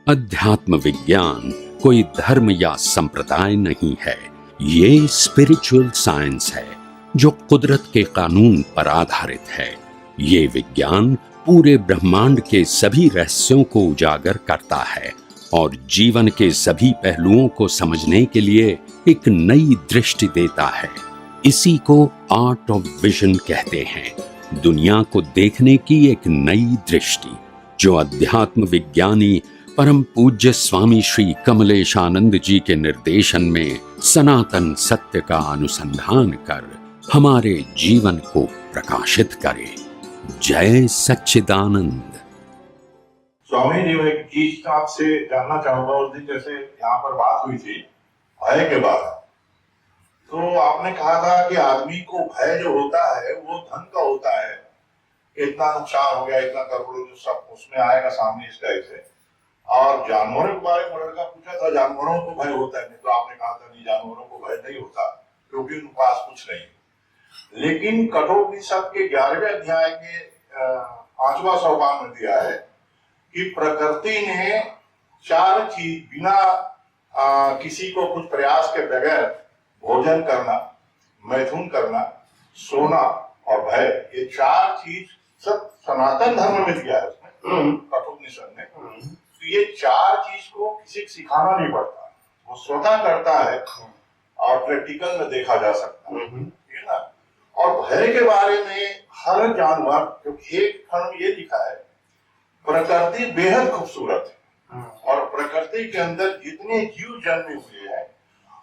अध्यात्म विज्ञान कोई धर्म या संप्रदाय नहीं है, ये स्पिरिचुअल साइंस है जो कुदरत के कानून पर आधारित है। ये विज्ञान पूरे ब्रह्मांड के सभी रहस्यों को उजागर करता है और जीवन के सभी पहलुओं को समझने के लिए एक नई दृष्टि देता है। इसी को आर्ट ऑफ विजन कहते हैं, दुनिया को देखने की एक नई दृष्टि, जो अध्यात्म विज्ञानी परम पूज्य स्वामी श्री कमलेशानंद जी के निर्देशन में सनातन सत्य का अनुसंधान कर हमारे जीवन को प्रकाशित करे। जय सच्चिदानंद। स्वामी जी, एक चीज आपसे जानना चाहूंगा। उस दिन जैसे यहाँ पर बात हुई थी भय के बाद, तो आपने कहा था कि आदमी को भय जो होता है वो धन का होता है, इतना नुकसान हो गया, इतना करोड़ों जो सब उसमें आएगा सामने इस टाइप से। और जानवरों के बारे में लड़का पूछा था, जानवरों को भय होता है? नहीं, तो आपने कहा था नहीं, जानवरों को भय नहीं होता क्योंकि उनके पास कुछ नहीं। लेकिन कठोपनिषद के 11वें अध्याय के 5वां सोपान में दिया है कि प्रकृति ने 4 चीज बिना किसी को कुछ प्रयास के बगैर भोजन करना, मैथुन करना, सोना और भय, ये 4 चीज सब सनातन धर्म में दिया है उसमें, कठोपनिषद में। तो ये 4 चीज को किसी को सिखाना नहीं पड़ता, वो स्वतः करता है और प्रैक्टिकल में देखा जा सकता है, ठीक है ना। और भय के बारे में हर जानवर, क्योंकि एक खंड में ये लिखा है प्रकृति बेहद खूबसूरत है और प्रकृति के अंदर जितने जीव जन्मे हुए हैं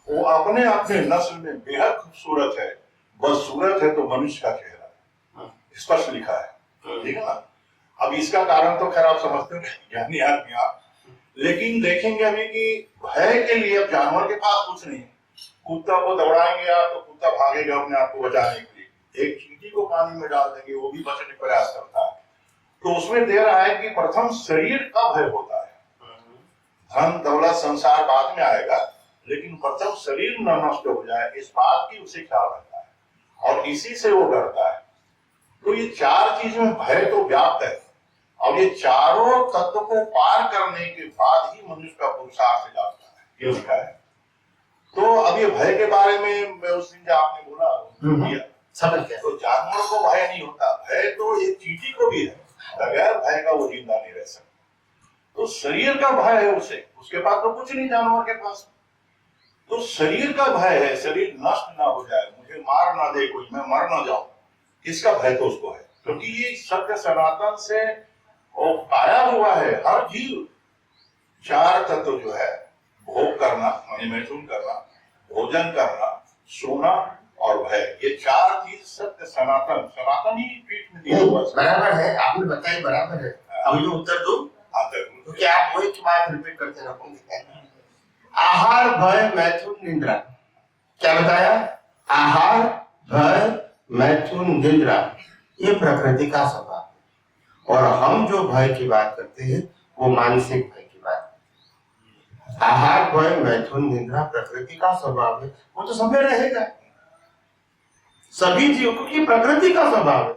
वो अपने अपने नस्ल में बेहद खूबसूरत है। बदसूरत है तो मनुष्य का चेहरा है, स्पष्ट लिखा है, ठीक है ना। अब इसका कारण तो खैर आप समझते हैं, ज्ञानी आदमी आप, लेकिन देखेंगे अभी कि भय के लिए अब जानवर के पास कुछ नहीं है। कुत्ता को दौड़ाएंगे आप तो कुत्ता भागेगा अपने आप को बचाने के लिए, एक चींटी को पानी में डाल देंगे वो भी बचने का प्रयास करता है। तो उसमें दे रहा है कि प्रथम शरीर का भय होता है, धन दौलत संसार बाद में आएगा, लेकिन प्रथम शरीर न नष्ट हो जाए इस बात की उसे ख्याल रहता है और इसी से वो डरता है। तो ये 4 चीज में भय तो व्याप्त है और ये चारों तत्व को पार करने के बाद ही मनुष्य का पुरुषार्थ जाता है, ये लिखा है। तो अब ये भय के बारे में मैं उस दिन जो आपने बोला समझ गया, तो जानवरों को भय नहीं होता, भय तो एक चींटी को भी है, बगैर भय का वो जिंदा नहीं रह सकता। तो शरीर का भय है उसे, उसके पास तो कुछ नहीं जानवर के पास। तो शरीर का भय है, शरीर नष्ट ना हो जाए, मुझे मार ना दे कोई, मैं मर ना जाऊं, इसका भय तो उसको है। क्योंकि ये सत्य सनातन से और पाया हुआ है। हर जीव 4 तत्व जो है, भोग करना, मैथुन करना, भोजन करना, सोना और भय, ये 4 चीज सत्य सनातन सनातन ही पीठ में दिया हुआ है। बराबर है, आपने बताया बराबर है। अब जो उत्तर दो तो क्या आप वही की बात रिपीट करते रहोगे? आहार भय मैथुन निद्रा, क्या बताया? आहार भय मैथुन निद्रा, ये प्रकृति का स्वभाव है। और हम जो भय की बात करते हैं वो मानसिक भय की बात है। आहार भय मैथुन निद्रा प्रकृति का स्वभाव है, वो तो सब में रहेगा, सभी जीवों की प्रकृति का स्वभाव है,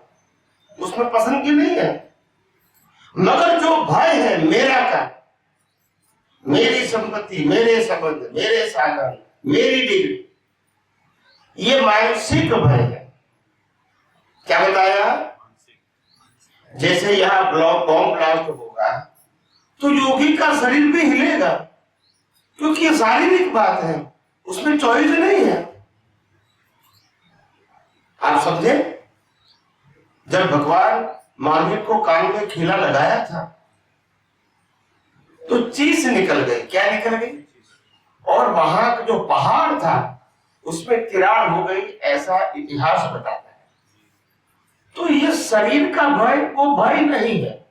उसमें पसंद की नहीं है। मगर जो भय है मेरा का, मेरी संपत्ति, मेरे संबंध, मेरे साधन, मेरी डिग्री, ये मानसिक भय है। क्या बताया? जैसे यहाँ बॉम्ब ब्लास्ट होगा तो योगी का शरीर भी हिलेगा, क्योंकि ये शारीरिक बात है, उसमें चॉइस नहीं है। आप समझे? जब भगवान महावीर को कान में खीला लगाया था तो चीस निकल गई। क्या निकल गई? और वहां का जो पहाड़ था उसमें तिराड़ हो गई, ऐसा इतिहास बताता है। तो ये शरीर का भय वो भय नहीं है,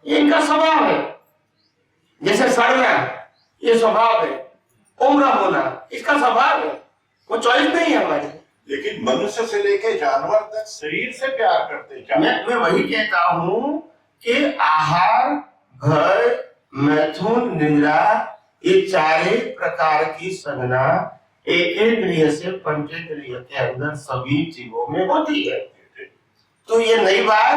ये इनका स्वभाव है। जैसे सड़ना ये स्वभाव है, उम्र होना इसका स्वभाव है, वो चॉइस नहीं है हमारी। लेकिन मनुष्य से लेके जानवर तक शरीर से प्यार करते हैं। मैं वही कहता हूं कि आहार भय मैथुन निद्रा, ये 4 प्रकार की संज्ञा एकेंद्रिय से पंचेंद्रिय के अंदर सभी जीवों में होती है। तो ये नई बात,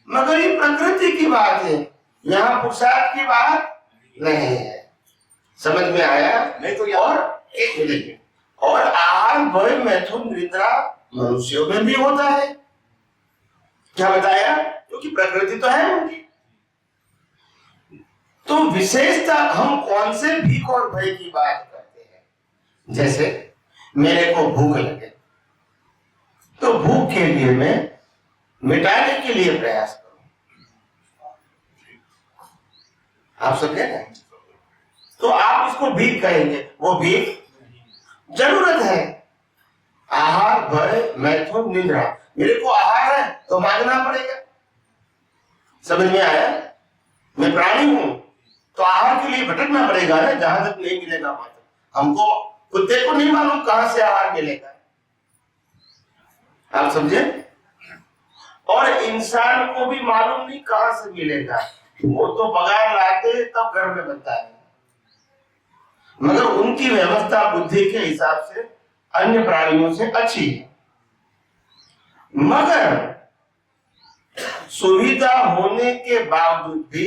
मगर ये प्रकृति की बात है, यहाँ पुरुषार्थ की बात नहीं है। समझ में आया? नहीं तो और एक मिनट, और आहार भय मैथुन निद्रा मनुष्यों में भी होता है। क्या बताया? क्योंकि प्रकृति तो है उनकी। तो विशेषता हम कौन से भीख और भय की बात करते हैं? जैसे मेरे को भूख लगे तो भूख के लिए मैं मिटाने के लिए प्रयास करूं। आप समझे ना? तो आप इसको भीख कहेंगे, वो भीख जरूरत है। आहार भय मैथुन निद्रा, मेरे को आहार है तो मांगना पड़ेगा। समझ में आया? मैं प्राणी हूं तो आहार के लिए भटकना पड़ेगा ना, जहां तक नहीं मिलेगा वहां तक। हमको, कुत्ते को नहीं मालूम कहां से आहार मिलेगा। आप समझे? और इंसान को भी मालूम नहीं कहां से मिलेगा। वो तो पगार लाते तब घर में बनता है, मगर उनकी व्यवस्था बुद्धि के हिसाब से अन्य प्राणियों से अच्छी है। मगर सुविधा होने के बावजूद भी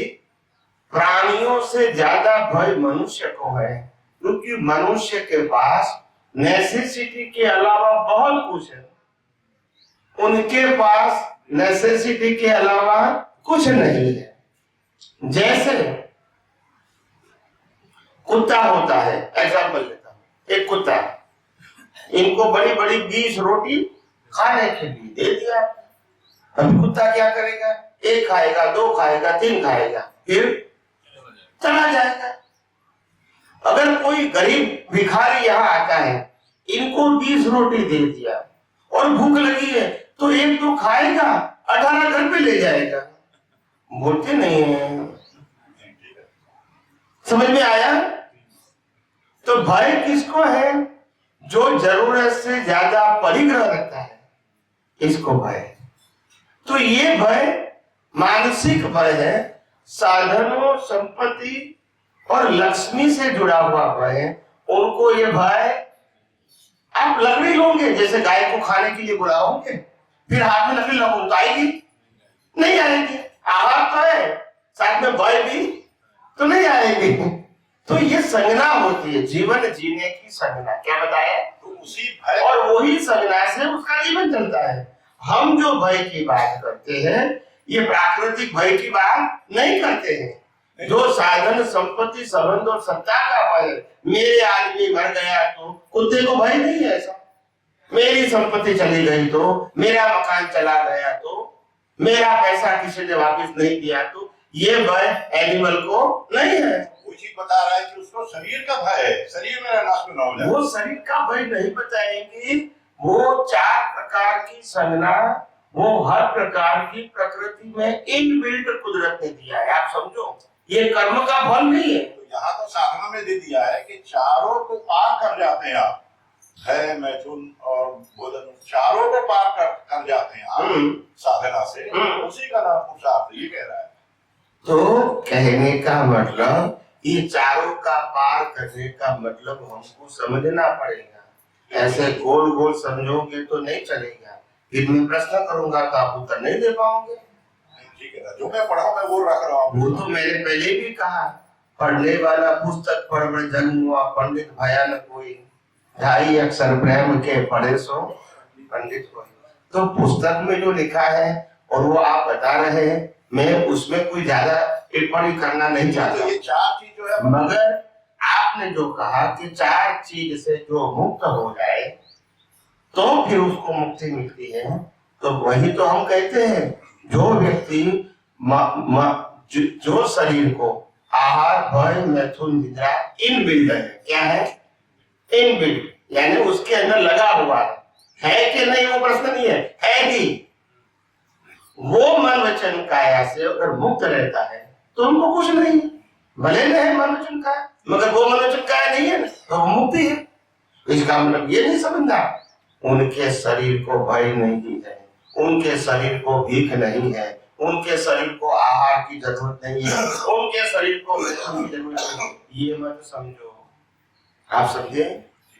प्राणियों से ज्यादा भय मनुष्य को है, क्योंकि मनुष्य के पास नेसेसिटी के अलावा बहुत कुछ है, उनके पास नेसेसिटी के अलावा कुछ नहीं है। जैसे कुत्ता होता है, एग्जाम्पल लेता हूं, एक कुत्ता, इनको बड़ी बड़ी 20 रोटी खाने के लिए दे दिया। अब कुत्ता क्या करेगा? 1 खाएगा, 2 खाएगा, 3 खाएगा, फिर चला जाएगा। अगर कोई गरीब भिखारी यहाँ आता है, इनको 20 रोटी दे दिया और भूख लगी है, तो 1-2 खाएगा, 18 घर पे ले जाएगा। बोलते नहीं है। समझ में आया? तो भय किसको है? जो जरूरत से ज्यादा परिग्रह रखता है, इसको भय। तो ये भय मानसिक भय है, साधनों, संपत्ति और लक्ष्मी से जुड़ा हुआ भय है। उनको ये भय, आप लकड़ी लोगे, जैसे गाय को खाने के लिए बुलाओगे, फिर हाथ में लकड़ी लगो तो आएगी? नहीं आएगी। आहार तो है, साथ में भय भी तो नहीं आएगी। तो ये संज्ञा होती है, जीवन जीने की संज्ञा। क्या बताया? तो उसी भय और वही संज्ञा से उसका जीवन चलता है। हम जो भय की बात करते हैं, ये प्राकृतिक भय की बात नहीं करते हैं। जो साधन, संपत्ति, संबंध और सत्ता का भय, मेरे आदमी मर गया तो कुत्ते को भय नहीं है ऐसा। मेरी संपत्ति चली गई तो, मेरा मकान चला गया तो, मेरा पैसा किसी ने वापस नहीं दिया तो, ये भय एनिमल को नहीं है। वो चीज बता रहा है कि उसको शरीर का भय है, शरीर में नाश न हो जाए। वो शरीर का भय नहीं बताएंगे। वो 4 प्रकार की संज्ञा, वो हर प्रकार की प्रकृति में इनबिल्ट कुदरत ने दिया है। आप समझो, ये कर्म का फल नहीं है। तो यहाँ तो साधना में दे दिया है कि चारों को पार कर जाते हैं आप, भय, मैथुन और भोजन, चारों को पार कर जाते हैं आप साधना से। उसी का नाम पुरुषार्थ, ये कह रहा है। तो कहने का मतलब, ये चारों का पार करने का मतलब हमको समझना पड़ेगा। ऐसे गोल गोल समझोगे तो नहीं चलेगा। फिर मैं प्रश्न करूंगा तो आप उत्तर नहीं दे पाओगे। ठीक है ना, जो मैं पढ़ा मैं वो रख रहा हूँ। वो तो मैंने पहले भी कहा, पढ़ने वाला पुस्तक पढ़ में जन्म हुआ, पंडित भया न कोई, 2.5 अक्षर प्रेम के पढ़े सो पंडित कोई। तो पुस्तक में जो लिखा है और वो आप बता रहे हैं, मैं उसमें कोई ज्यादा टिप्पणी करना नहीं चाहता। तो ये 4 चीज जो है, मगर आपने जो कहा कि 4 चीज से जो मुक्त हो जाए तो फिर उसको मुक्ति मिलती है, तो वही तो हम कहते हैं। जो व्यक्ति जो शरीर को आहार, भय, मैथुन, निद्रा इनबिल्ट है। क्या है? इनबिल्ट, यानी उसके अंदर लगा हुआ है कि नहीं वो प्रश्न नहीं है भी। वो मन वचन काया से अगर मुक्त रहता है तो उनको कुछ नहीं है। भले न है मन वचन काया, मगर वो मन वचन काया नहीं है तो वो मुक्ति है। इसका मतलब ये नहीं समझना उनके शरीर को भय नहीं है, उनके शरीर को भीख नहीं है, उनके शरीर को आहार की जरूरत नहीं है, उनके शरीर को मैथुन की जरूरत नहीं है। ये मत समझो। आप समझे?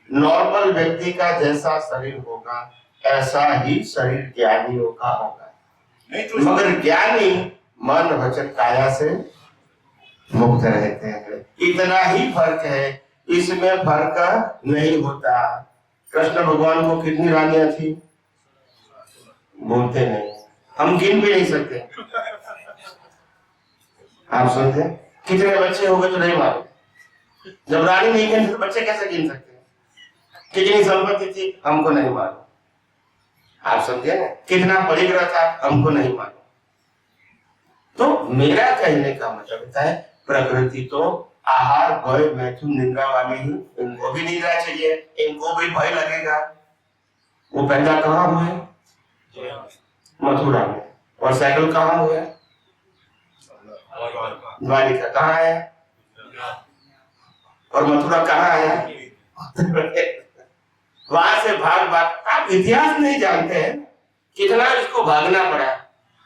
नॉर्मल व्यक्ति का जैसा शरीर होगा ऐसा ही शरीर ज्ञानियों का होगा। नहीं तो मगर ज्ञानी मन वचन काया से मुक्त रहते हैं। इतना ही फर्क है, इसमें फर्क नहीं होता। कृष्ण भगवान को कितनी रानियां थी बोलते नहीं, हम गिन भी नहीं सकते। आप सुनते कितने बच्चे हो गए तो नहीं मालूम। जब रानी नहीं गिनते तो बच्चे कैसे गिन सकते हैं? कितनी संपत्ति थी हमको नहीं मालूम। आप समझे ना, कितना परिग्रह था हमको नहीं मालूम। तो मेरा कहने का मतलब है प्रकृति तो आहार भय मैथुन निद्रा वाली ही, इनको भी निद्रा चाहिए, इनको भी भय लगेगा। वो पैदा कहाँ हुए? मथुरा में। और साइकिल कहाँ हुए? द्वारिका। कहाँ है? और मथुरा कहाँ है? वहां से भाग भाग, आप इतिहास नहीं जानते हैं कितना इसको भागना पड़ा।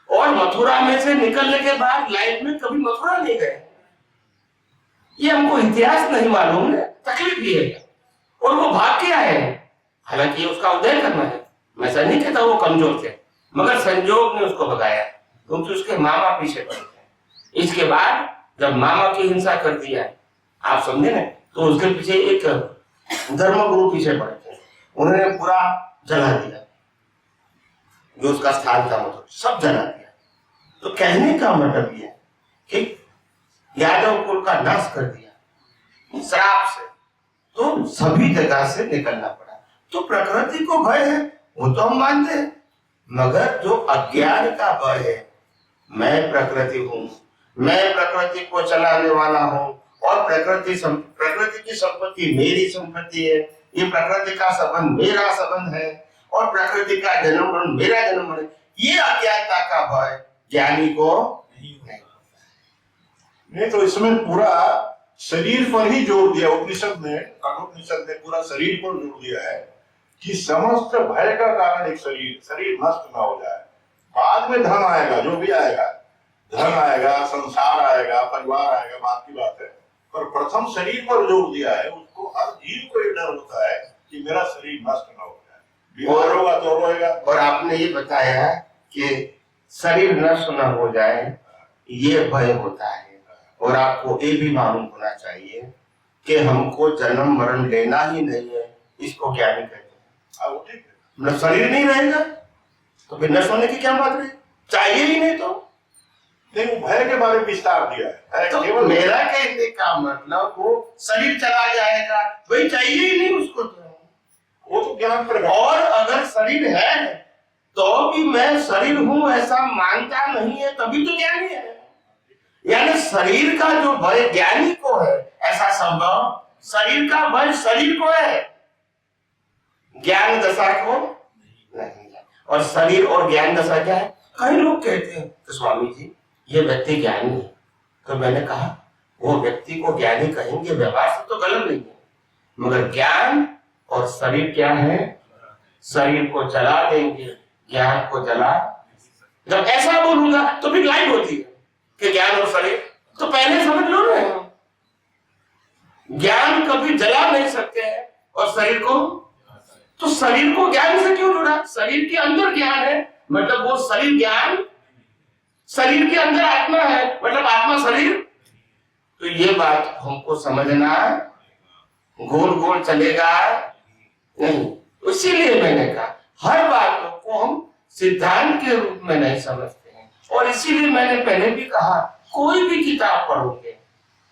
और मथुरा में से निकलने के बाद लाइफ में कभी मथुरा नहीं गए, ये हमको इतिहास नहीं मालूम है, तकलीफ भी है। और वो भाग के आए हैं, हालांकि उसका उदय करना है। मैं ऐसा नहीं कहता वो कमजोर थे, मगर संजोग ने उसको भगाया, क्योंकि उसके मामा पीछे पड़े थे। इसके बाद जब मामा की हिंसा कर दिया, आप समझे ना, तो उसके पीछे एक धर्म गुरु पीछे पड़े थे, उन्होंने पूरा जला दिया जो उसका स्थान था, मतलब सब जला दिया। तो कहने का मतलब ये कि यादव कुल का नाश कर दिया श्राप से, तो सभी जगह से निकलना पड़ा। तो प्रकृति को भय है वो तो हम मानते हैं, मगर जो अज्ञान का भय है, मैं प्रकृति हूँ, मैं प्रकृति को चलाने वाला हूँ, और प्रकृति की संपत्ति मेरी संपत्ति है, ये प्रकृति का संबंध मेरा संबंध है, और प्रकृति का जन्म मरण मेरा जन्म मरण, ये अज्ञानता का भय ज्ञानी को नहीं। तो इसमें पूरा शरीर पर ही जोर दिया उपनिषद ने, कठोपनिषद ने पूरा शरीर पर जोर दिया है कि समस्त भय का कारण एक शरीर नष्ट ना हो जाए। बाद में धन आएगा, जो भी आएगा, धन आएगा, संसार आएगा, परिवार आएगा, बात की बात है, पर प्रथम शरीर पर जोर दिया है। उसको हर जीव को ये डर होता है कि मेरा शरीर नष्ट ना हो जाए, बीमार होगा तो रोएगा। और आपने ये बताया कि शरीर नष्ट न हो जाए, ये भय होता है। और आपको ये भी मालूम होना चाहिए कि हमको जन्म मरण लेना ही नहीं है, इसको ज्ञानी कहते हैं। ठीक है, मतलब शरीर नहीं रहेगा तो फिर नष्ट होने की क्या बात रही, चाहिए ही नहीं। तो नहीं, भय के बारे में विस्तार दिया है। तो केवल मेरा कहने का मतलब वो शरीर चला जाएगा, वही चाहिए ही नहीं उसको, तो वो तो ज्ञान पर। और अगर शरीर है तो भी मैं शरीर हूं ऐसा मानता नहीं है, तभी तो ज्ञानी है। यानी शरीर का जो भय ज्ञानी को है, ऐसा संभव शरीर का भय शरीर को है, ज्ञान दशा को नहीं है। और शरीर और ज्ञान दशा क्या है? कई लोग कहते हैं तो स्वामी जी ये व्यक्ति ज्ञानी है, तो मैंने कहा वो व्यक्ति को ज्ञानी कहेंगे, व्यवहार से तो गलत नहीं है, मगर ज्ञान और शरीर क्या है? शरीर को जला देंगे, ज्ञान को जला। जब ऐसा बोलूंगा तो फिर लाइट होती है कि ज्ञान और शरीर, तो पहले समझ लो ना, ज्ञान कभी जला नहीं सकते हैं और शरीर को, तो शरीर को ज्ञान से क्यों जुड़ा? शरीर के अंदर ज्ञान है, मतलब वो शरीर ज्ञान, शरीर के अंदर आत्मा है, मतलब आत्मा शरीर। तो ये बात हमको समझना, गोल गोल चलेगा नहीं। इसीलिए मैंने कहा हर बातों को हम सिद्धांत के रूप में नहीं समझते हैं, और इसीलिए मैंने पहले भी कहा कोई भी किताब पढ़ोगे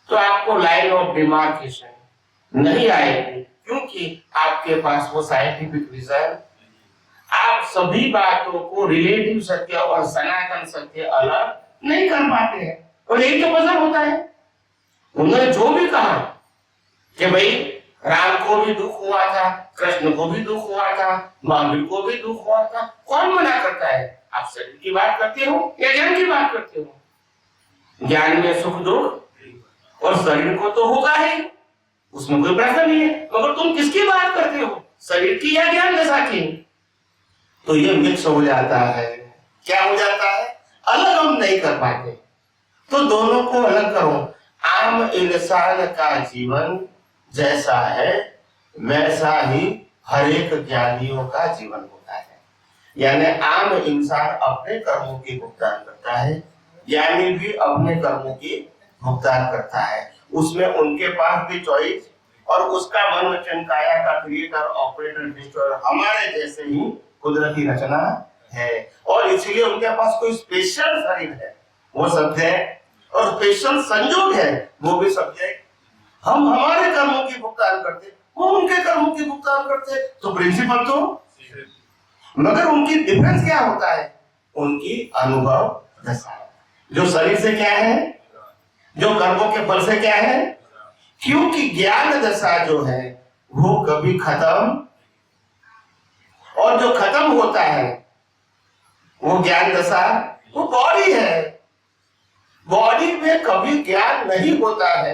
तो आपको लाइन ऑफ डिमार्केशन नहीं आएगी, क्योंकि आपके पास वो साइंटिफिक विजन, आप सभी बातों को रिलेटिव सत्य और सनातन सत्य अलग नहीं कर पाते हैं। और यही तो पजल होता है। उन्होंने जो भी कहा कि भाई राम को भी दुख हुआ था, कृष्ण को भी दुख हुआ था, महावीर को भी दुख हुआ था, कौन मना करता है? आप शरीर की बात करते हो या ज्ञान की बात करते हो? ज्ञान में सुख दुख और शरीर को तो होगा ही, उसमें कोई प्रश्न नहीं है, मगर तुम किसकी बात करते हो, शरीर की या ज्ञान दशा की? तो ये मिक्स हो जाता है। क्या हो जाता है? अलग हम नहीं कर पाते, तो दोनों को अलग करो। आम इंसान का जीवन जैसा है वैसा ही हर एक ज्ञानियों का जीवन होता है। यानी आम इंसान अपने कर्मों की भुगतान करता है, ज्ञानी भी अपने कर्मों की भुगतान करता है। उसमें उनके पास भी चॉइस और उसका मन वचन काया का क्रिएटर ऑपरेटर डिस्ट्रॉयर हमारे जैसे ही कुदरती रचना है। और इसलिए उनके पास कोई स्पेशल शरीर है वो सब्जेक्ट, और स्पेशल संयोग है वो भी सब्जेक्ट। हम हमारे कर्मों की भुगतान करते, वो उनके कर्मों की भुगतान करते, तो प्रिंसिपल तो, मगर उनकी डिफरेंस क्या होता है? उनकी अनुभव दशा। जो शरीर से क्या है, जो कर्मों के फल से क्या है, क्योंकि ज्ञान दशा जो है वो कभी खत्म, और जो खत्म होता है वो ज्ञान दशा, वो बॉडी है। बॉडी में कभी ज्ञान नहीं होता है,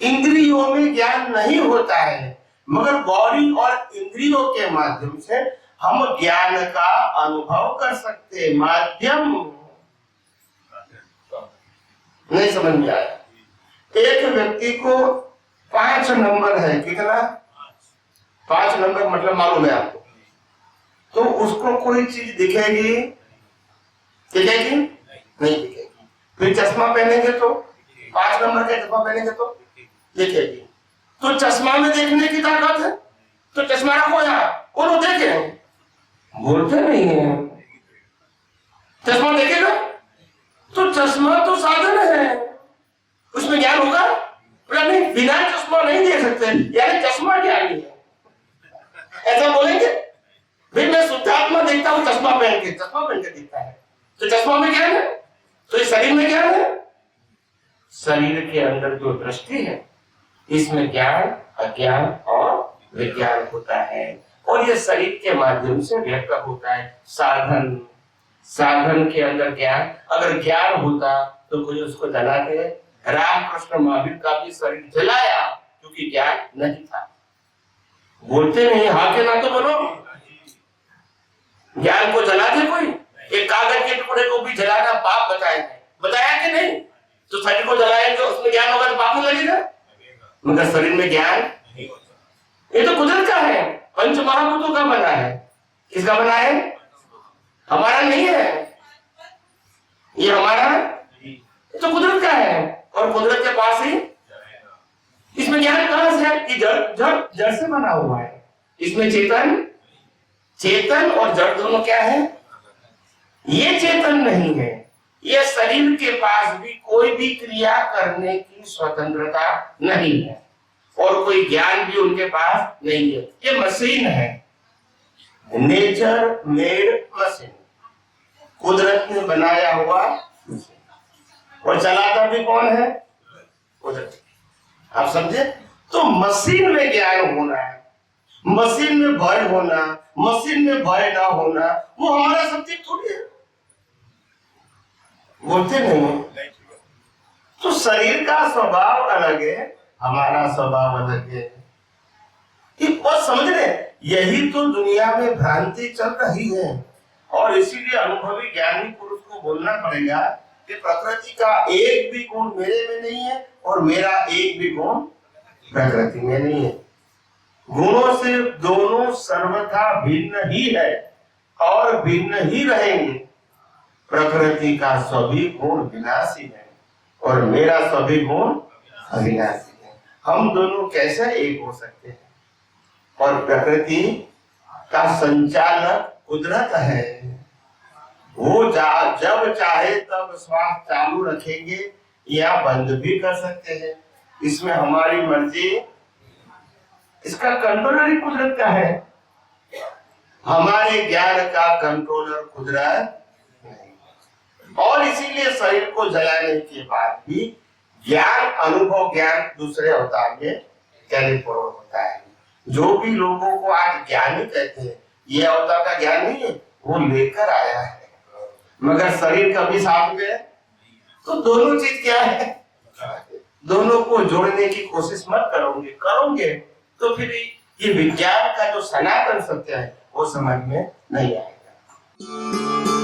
इंद्रियों में ज्ञान नहीं होता है, मगर बॉडी और इंद्रियों के माध्यम से हम ज्ञान का अनुभव कर सकते। माध्यम नहीं समझ में आया? एक व्यक्ति को 5 नंबर है, कितना? 5 नंबर मतलब मालूम है आपको? तो उसको कोई चीज दिखेगी? दिखेगी? नहीं दिखेगी। फिर चश्मा पहनेंगे तो 5 नंबर का चश्मा पहनेंगे तो दिखेगी। तो चश्मा में देखने की ताकत है, तो चश्मा रखो यहाँ, वो लोग देखे, बोलते नहीं है। चश्मा देखेगा तो चश्मा तो साधन है, उसमें ज्ञान होगा? नहीं, बिना चश्मा नहीं देख सकते, यानी चश्मा ज्ञानी है, ऐसा बोलेंगे? फिर मैं शुद्धात्मा देखता हूँ चश्मा पहन के देखता है, तो चश्मा में ज्ञान है, तो इस शरीर में ज्ञान है। शरीर के अंदर जो दृष्टि है इसमें ज्ञान, अज्ञान और विज्ञान होता है, और ये शरीर के माध्यम से व्यक्त होता है। साधन, साधन के अंदर ज्ञान, अगर ज्ञान होता तो कोई उसको जला के, रामकृष्ण महावीर का भी शरीर जलाया क्योंकि ज्ञान नहीं था। बोलते नहीं, हाँ के ना तो बोलो। ज्ञान को जला दे कोई? एक कागज के टुकड़े को भी जलाना पाप बताया कि नहीं? तो शरीर को जलाएंगे तो उसमें ज्ञान होगा तो पाप नहीं लगेगा, मगर शरीर में ज्ञान, ये तो कुदरत का है, पंच महाभूतों का बना है। किसका बना है? हमारा नहीं है, ये हमारा, ये तो कुदरत का है, और कुदरत के पास ही इसमें ज्ञान कहां से है? कि जड़ से बना हुआ है। इसमें चेतन और जड़ दोनों क्या है? ये चेतन नहीं है। ये शरीर के पास भी कोई भी क्रिया करने की स्वतंत्रता नहीं है, और कोई ज्ञान भी उनके पास नहीं है। ये मशीन है, नेचर मेड मशीन, कुदरत ने बनाया हुआ, और चलाता भी कौन है? कुदरत। आप समझे? तो मशीन में ज्ञान होना है, मशीन में भय होना, मशीन में भय ना होना, वो हमारा सब्जेक्ट थोड़ी है। बोलते नहीं। तो शरीर का स्वभाव अलग है, हमारा स्वभाव अलग है। बस समझ रहे? यही तो दुनिया में भ्रांति चल रही है, और इसीलिए अनुभवी ज्ञानी पुरुष को बोलना पड़ेगा कि प्रकृति का एक भी गुण मेरे में नहीं है, और मेरा एक भी गुण प्रकृति में नहीं है। गुणों से दोनों सर्वथा भिन्न ही है और भिन्न ही रहेंगे। प्रकृति का सभी गुण विनाशी है, और मेरा सभी गुण अविनाशी है। हम दोनों कैसे एक हो सकते हैं? और प्रकृति का संचालक कुदरत है, वो जब चाहे तब श्वास चालू रखेंगे या बंद भी कर सकते हैं, इसमें हमारी मर्जी। इसका कंट्रोलर ही कुदरत का है, हमारे ज्ञान का कंट्रोलर कुदरत नहीं। और इसीलिए शरीर को जलाने के बाद भी ज्ञान, अनुभव ज्ञान दूसरे अवतार में कैरी फॉरवर्ड होता है। जो भी लोगों को आज ज्ञानी कहते हैं, ये अवतार का ज्ञान नहीं है, वो लेकर आया है, मगर शरीर कभी साथ में है। तो दोनों चीज क्या है? दोनों को जोड़ने की कोशिश मत करोगे तो फिर ये विज्ञान का जो सनातन सत्य है वो समझ में नहीं आएगा।